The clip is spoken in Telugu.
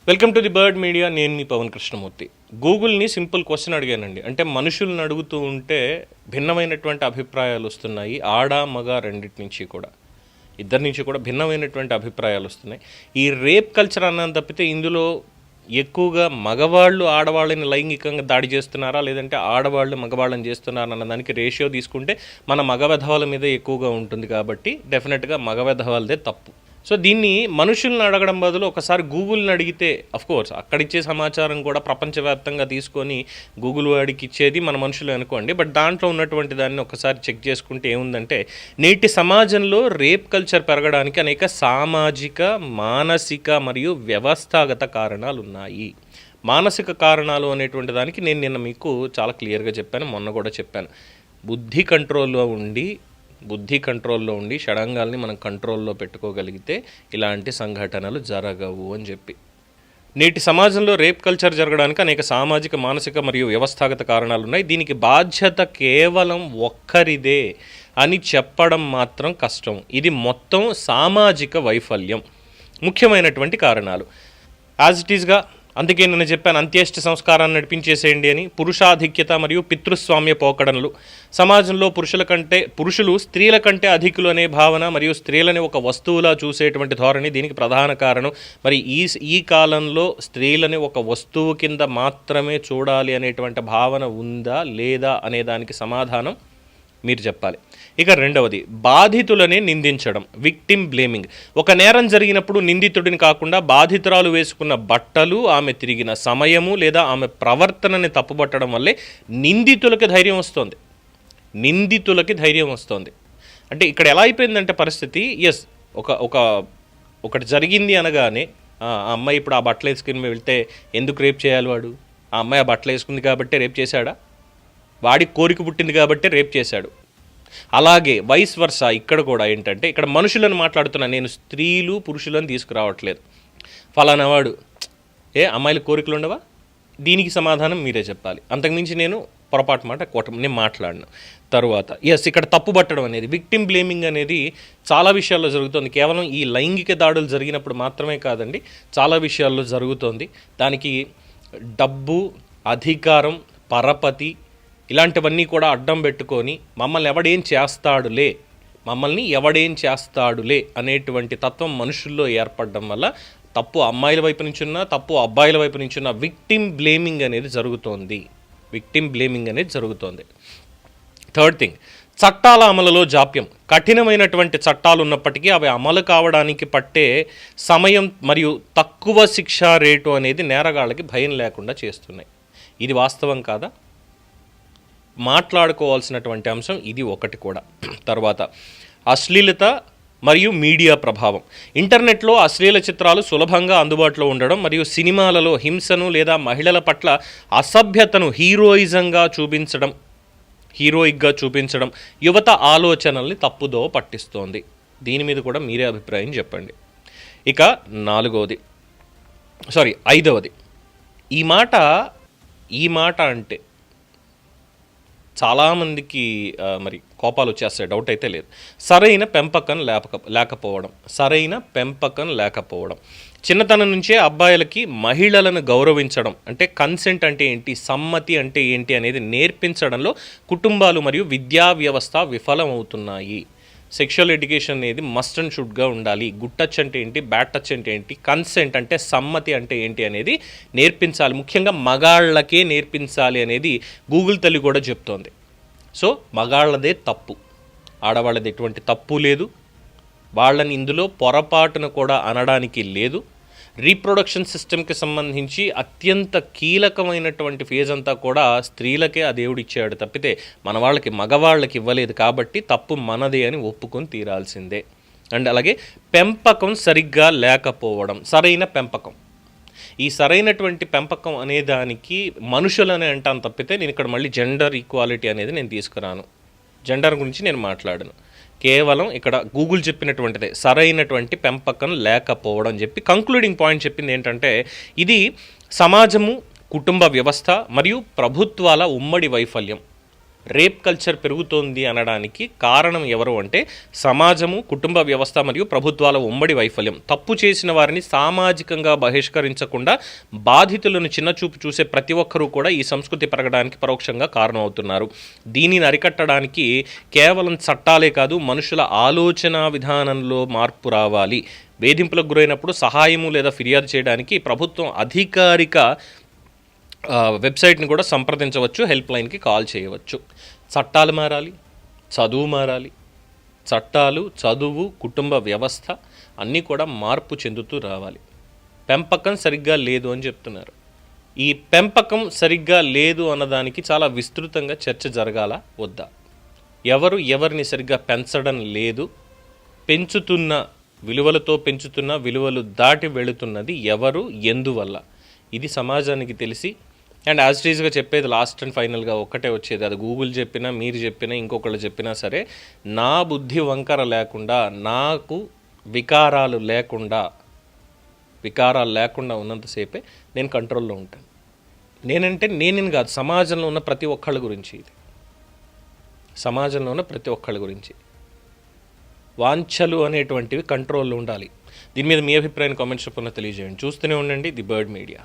Welcome to the bird media. నేను మీ పవన్ కృష్ణమూర్తి. గూగుల్ని సింపుల్ క్వశ్చన్ అడిగానండి. అంటే మనుషులను అడుగుతూ ఉంటే భిన్నమైనటువంటి అభిప్రాయాలు వస్తున్నాయి. ఆడ మగ రెండింటి నుంచి కూడా, ఇద్దరి నుంచి కూడా భిన్నమైనటువంటి అభిప్రాయాలు వస్తున్నాయి. ఈ రేప్ కల్చర్ అన్నం తప్పితే ఇందులో ఎక్కువగా మగవాళ్ళు ఆడవాళ్ళని లైంగికంగా దాడి చేస్తున్నారా, లేదంటే ఆడవాళ్ళు మగవాళ్ళని చేస్తున్నారా అన్న దానికి రేషియో తీసుకుంటే మన మగ వెధవాల మీద ఎక్కువగా ఉంటుంది. కాబట్టి డెఫినెట్గా మగ వెధవాలదే తప్పు. సో దీన్ని మనుషుల్ని అడగడం బదులు ఒకసారి గూగుల్ని అడిగితే, అఫ్కోర్స్ అక్కడిచ్చే సమాచారం కూడా ప్రపంచవ్యాప్తంగా తీసుకొని గూగుల్ వాడికి ఇచ్చేది మన మనుషులు అనుకోండి. బట్ దాంట్లో ఉన్నటువంటి దాన్ని ఒకసారి చెక్ చేసుకుంటే ఏముందంటే, నేటి సమాజంలో రేప్ కల్చర్ పెరగడానికి అనేక సామాజిక, మానసిక మరియు వ్యవస్థాగత కారణాలు ఉన్నాయి. మానసిక కారణాలు అనేటువంటి దానికి నేను నిన్న మీకు చాలా క్లియర్గా చెప్పాను, మొన్న కూడా చెప్పాను. బుద్ధి కంట్రోల్లో ఉండి షడంగాల్ని మనం కంట్రోల్లో పెట్టుకోగలిగితే ఇలాంటి సంఘటనలు జరగవు అని చెప్పి. నేటి సమాజంలో రేప్ కల్చర్ జరగడానికి అనేక సామాజిక, మానసిక మరియు వ్యవస్థాగత కారణాలు ఉన్నాయి. దీనికి బాధ్యత కేవలం ఒక్కరిదే అని చెప్పడం మాత్రం కష్టం. ఇది మొత్తం సామాజిక వైఫల్యం. ముఖ్యమైనటువంటి కారణాలు యాజ్ ఇట్ ఈస్గా, అందుకే నేను చెప్పాను అంత్యేష్టి సంస్కారాన్ని నడిపించేసేయండి అని. పురుషాధిక్యత మరియు పితృస్వామ్య పోకడలు. సమాజంలో పురుషులు స్త్రీల కంటే అధికులు అనే భావన మరియు స్త్రీలని ఒక వస్తువులా చూసేటువంటి ధోరణి దీనికి ప్రధాన కారణం. మరి ఈ కాలంలో స్త్రీలని ఒక వస్తువు కింద మాత్రమే చూడాలి అనేటువంటి భావన ఉందా లేదా అనే దానికి సమాధానం మీరు చెప్పాలి. ఇక రెండవది, బాధితులనే నిందించడం, విక్టిమ్ బ్లేమింగ్. ఒక నేరం జరిగినప్పుడు నిందితుడిని కాకుండా బాధితురాలు వేసుకున్న బట్టలు, ఆమె తిరిగిన సమయము లేదా ఆమె ప్రవర్తనని తప్పుపట్టడం వల్లే నిందితులకి ధైర్యం వస్తుంది. అంటే ఇక్కడ ఎలా అయిపోయిందంటే పరిస్థితి, ఎస్ ఒకటి జరిగింది అనగానే ఆ అమ్మాయి ఇప్పుడు ఆ బట్టలు వేసుకుని వెళ్తే ఎందుకు రేప్ చేయాలి వాడు? ఆ అమ్మాయి ఆ బట్టలు వేసుకుంది కాబట్టి రేప్ చేశాడా? వాడికి కోరిక పుట్టింది కాబట్టి రేప్ చేశాడు. అలాగే వైస్ వర్సా. ఇక్కడ కూడా ఏంటంటే, ఇక్కడ మనుషులను మాట్లాడుతున్నా నేను, స్త్రీలు పురుషులను తీసుకురావట్లేదు. ఫలానా వాడు అమ్మాయిల కోరికలు ఉండవా? దీనికి సమాధానం మీరే చెప్పాలి. అంతకుమించి నేను పొరపాటు మాట నేను మాట్లాడను. తరువాత ఇక్కడ తప్పుపట్టడం అనేది, విక్టిమ్ బ్లేమింగ్ అనేది చాలా విషయాల్లో జరుగుతుంది. కేవలం ఈ లైంగిక దాడులు జరిగినప్పుడు మాత్రమే కాదండి, చాలా విషయాల్లో జరుగుతోంది. దానికి డబ్బు, అధికారం, పరపతి ఇలాంటివన్నీ కూడా అడ్డం పెట్టుకొని మమ్మల్ని ఎవడేం చేస్తాడులే అనేటువంటి తత్వం మనుషుల్లో ఏర్పడడం వల్ల తప్పు అమ్మాయిల వైపు నుంచి ఉన్న, తప్పు అబ్బాయిల వైపు నుంచి ఉన్న విక్టిమ్ బ్లేమింగ్ అనేది జరుగుతోంది. థర్డ్ థింగ్, చట్టాల అమలులో జాప్యం. కఠినమైనటువంటి చట్టాలు ఉన్నప్పటికీ అవి అమలు కావడానికి పట్టే సమయం మరియు తక్కువ శిక్షా రేటు అనేది నేరగాళ్ళకి భయం లేకుండా చేస్తున్నాయి. ఇది వాస్తవం కాదా? మాట్లాడుకోవాల్సినటువంటి అంశం ఇది ఒకటి కూడా. తర్వాత అశ్లీలత మరియు మీడియా ప్రభావం. ఇంటర్నెట్లో అశ్లీల చిత్రాలు సులభంగా అందుబాటులో ఉండడం మరియు సినిమాలలో హింసను లేదా మహిళల పట్ల అసభ్యతను హీరోయిక్గా చూపించడం యువత ఆలోచనల్ని తప్పుదో పట్టిస్తోంది. దీని మీద కూడా మీరే అభిప్రాయం చెప్పండి. ఇక ఐదవది, ఈ మాట అంటే చాలామందికి మరి కోపాలు వచ్చేస్తాయి, డౌట్ అయితే లేదు. సరైన పెంపకం లేకపోవడం. చిన్నతనం నుంచే అబ్బాయిలకి మహిళలను గౌరవించడం అంటే కన్సెంట్ అంటే ఏంటి, సమ్మతి అంటే ఏంటి అనేది నేర్పించడంలో కుటుంబాలు మరియు విద్యా వ్యవస్థ విఫలమవుతున్నాయి. సెక్షువల్ ఎడ్యుకేషన్ అనేది మస్ట్ అండ్ షుడ్గా ఉండాలి. గుడ్ టచ్ అంటే ఏంటి, బ్యాడ్ టచ్ అంటే ఏంటి, కన్సెంట్ అంటే సమ్మతి అంటే ఏంటి అనేది నేర్పించాలి. ముఖ్యంగా మగాళ్ళకే నేర్పించాలి అనేది గూగుల్ తల్లి కూడా చెప్తోంది. సో మగాళ్ళదే తప్పు, ఆడవాళ్ళది ఎటువంటి తప్పు లేదు. వాళ్ళని ఇందులో పొరపాటును కూడా అనడానికి లేదు. రీప్రొడక్షన్ సిస్టమ్కి సంబంధించి అత్యంత కీలకమైనటువంటి ఫేజ్ అంతా కూడా స్త్రీలకే ఆ దేవుడు ఇచ్చాడు తప్పితే మన వాళ్ళకి, మగవాళ్ళకి ఇవ్వలేదు. కాబట్టి తప్పు మనదే అని ఒప్పుకొని తీరాల్సిందే. అండ్ అలాగే పెంపకం సరిగ్గా లేకపోవడం, సరైన పెంపకం. ఈ సరైనటువంటి పెంపకం అనే దానికి మనుషులనే అంటాను తప్పితే నేను ఇక్కడ మళ్ళీ జెండర్ ఈక్వాలిటీ అనేది నేను తీసుకురాను. జెండర్ గురించి నేను మాట్లాడను. కేవలం ఇక్కడ గూగుల్ చెప్పినటువంటిదే, సరైనటువంటి పెంపకం లేకపోవడం చెప్పి కంక్లూడింగ్ పాయింట్ చెప్పింది ఏంటంటే, ఇది సమాజము, కుటుంబ వ్యవస్థ మరియు ప్రభుత్వాల ఉమ్మడి వైఫల్యం. రేప్ కల్చర్ పెరుగుతోంది అనడానికి కారణం ఎవరు అంటే సమాజము, కుటుంబ వ్యవస్థ మరియు ప్రభుత్వాల ఉమ్మడి వైఫల్యం. తప్పు చేసిన వారిని సామాజికంగా బహిష్కరించకుండా బాధితులను చిన్నచూపు చూసే ప్రతి ఒక్కరూ కూడా ఈ సంస్కృతి పెరగడానికి పరోక్షంగా కారణం అవుతున్నారు. దీనిని అరికట్టడానికి కేవలం చట్టాలే కాదు, మనుషుల ఆలోచన విధానంలో మార్పు రావాలి. వేధింపులకు గురైనప్పుడు సహాయము లేదా ఫిర్యాదు చేయడానికి ప్రభుత్వం అధికారిక వెబ్సైట్ని కూడా సంప్రదించవచ్చు, హెల్ప్ లైన్కి కాల్ చేయవచ్చు. చట్టాలు మారాలి, చదువు మారాలి. చట్టాలు, చదువు, కుటుంబ వ్యవస్థ అన్నీ కూడా మార్పు చెందుతూ రావాలి. పెంపకం సరిగ్గా లేదు అని చెప్తున్నారు. ఈ పెంపకం సరిగ్గా లేదు అన్నదానికి చాలా విస్తృతంగా చర్చ జరగాల వద్దా? ఎవరిని సరిగ్గా పెంచడం లేదు, విలువలతో పెంచుతున్న విలువలు దాటి వెళుతున్నది ఎవరు, ఎందువల్ల? ఇది సమాజానికి తెలిసి అండ్ యాజ్ ఇట్ ఈజ్గా చెప్పేది లాస్ట్ అండ్ ఫైనల్గా ఒక్కటే వచ్చేది. అది గూగుల్ చెప్పినా, మీరు చెప్పినా, ఇంకొకళ్ళు చెప్పినా సరే, నా బుద్ధి వంకర లేకుండా, నాకు వికారాలు లేకుండా ఉన్నంతసేపే నేను కంట్రోల్లో ఉంటాను. నేనని కాదు, సమాజంలో ఉన్న ప్రతి ఒక్కళ్ళ గురించి ఇది. సమాజంలో ఉన్న ప్రతి ఒక్కళ్ళ గురించి వాంఛలు అనేటువంటివి కంట్రోల్లో ఉండాలి. దీని మీద మీ అభిప్రాయాన్ని కామెంట్స్ రూపంలో తెలియజేయండి. చూస్తూనే ఉండండి ది బర్డ్ మీడియా.